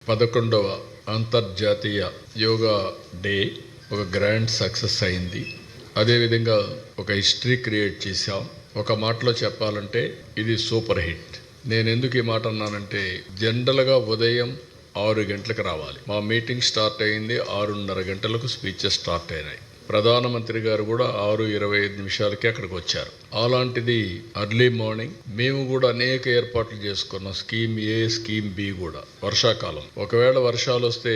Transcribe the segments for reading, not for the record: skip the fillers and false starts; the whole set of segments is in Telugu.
11వ అంతర్జాతీయ యోగా డే ఒక గ్రాండ్ సక్సెస్ అయింది. అదేవిధంగా ఒక హిస్టరీ క్రియేట్ చేశాం. ఒక మాటలో చెప్పాలంటే ఇది సూపర్ హిట్. నేను ఎందుకు ఈ మాట అన్నానంటే, జనరల్గా ఉదయం 6 గంటలకు రావాలి. మా మీటింగ్ స్టార్ట్ అయింది 6:30 గంటలకు. స్పీచెస్ స్టార్ట్ అయినాయి. ప్రధానమంత్రి గారు కూడా 6:25 అక్కడికి వచ్చారు. అలాంటిది ఎర్లీ మార్నింగ్ మేము కూడా అనేక ఏర్పాట్లు చేసుకున్నాం. స్కీమ్ ఏ, స్కీమ్ బి కూడా. వర్షాకాలం, ఒకవేళ వర్షాలు వస్తే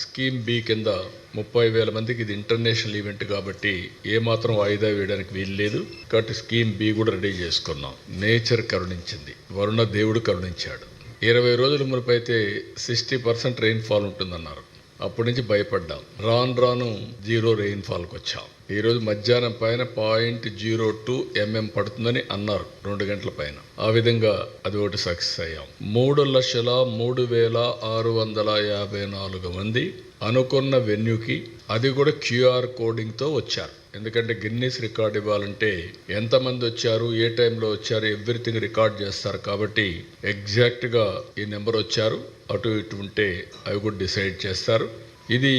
స్కీమ్ బి కింద 30,000 మందికి ఇది ఇంటర్నేషనల్ ఈవెంట్ కాబట్టి ఏమాత్రం వాయిదా వేయడానికి వీలు లేదు. కాబట్టి స్కీమ్ బి కూడా రెడీ చేసుకున్నాం. నేచర్ కరుణించింది, వరుణ దేవుడు కరుణించాడు. 20 రోజుల మునుపు అయితే 60% రెయిన్ఫాల్ ఉంటుందన్నారు. అప్పటి నుంచి భయపడ్డాం. రాను 0 రెయిన్ఫాల్కి వచ్చాం. ఈరోజు మధ్యాహ్నం పైన 0.02 mm పడుతుందని అన్నారు 2 గంటల పైన. ఆ విధంగా అది ఒకటి సక్సెస్ అయ్యాం. 3,03,654 మంది అనుకున్న వెన్యూకి, అది కూడా QR కోడింగ్తో వచ్చారు. ఎందుకంటే గిన్నీస్ రికార్డ్ ఇవ్వాలంటే ఎంతమంది వచ్చారు, ఏ టైంలో వచ్చారు, ఎవ్రీథింగ్ రికార్డ్ చేస్తారు. కాబట్టి ఎగ్జాక్ట్గా ఈ నెంబర్ వచ్చారు, అటు ఇటు ఉంటే అవి కూడా డిసైడ్ చేస్తారు. ఇది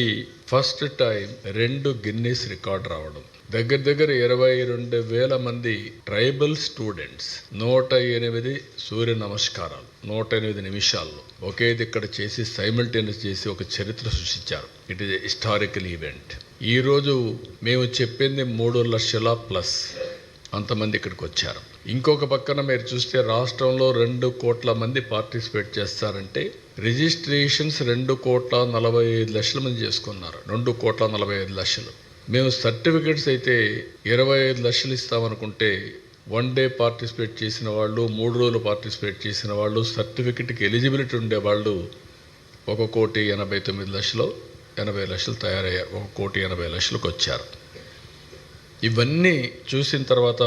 ఫస్ట్ టైం 2 గిన్నీస్ రికార్డ్ రావడం. దగ్గర 22,000 మంది ట్రైబల్ స్టూడెంట్స్ 108 సూర్య నమస్కారాలు 108 నిమిషాల్లో ఒకేది ఇక్కడ చేసి సైమల్టేనియస్ చేసి ఒక చరిత్ర సృష్టించారు. It is historical event. ఈరోజు మేము చెప్పింది 3 లక్షల ప్లస్ అంతమంది ఇక్కడికి వచ్చారు. ఇంకొక పక్కన మీరు చూస్తే రాష్ట్రంలో 2 కోట్ల మంది పార్టిసిపేట్ చేస్తారంటే రిజిస్ట్రేషన్స్ 2,45,00,000 మంది చేసుకున్నారు. 2,45,00,000. మేము సర్టిఫికెట్స్ అయితే 25 లక్షలు ఇస్తామనుకుంటే 1 డే పార్టిసిపేట్ చేసిన వాళ్ళు, 3 రోజులు పార్టిసిపేట్ చేసిన వాళ్ళు, సర్టిఫికెట్కి ఎలిజిబిలిటీ ఉండేవాళ్ళు 1,89,00,000, 80 లక్షలు తయారయ్యారు. 1,80,00,000కి వచ్చారు. ఇవన్నీ చూసిన తర్వాత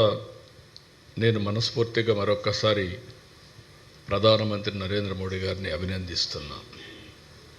నేను మనస్ఫూర్తిగా మరొక్కసారి ప్రధానమంత్రి నరేంద్ర మోడీ గారిని అభినందిస్తున్నాను.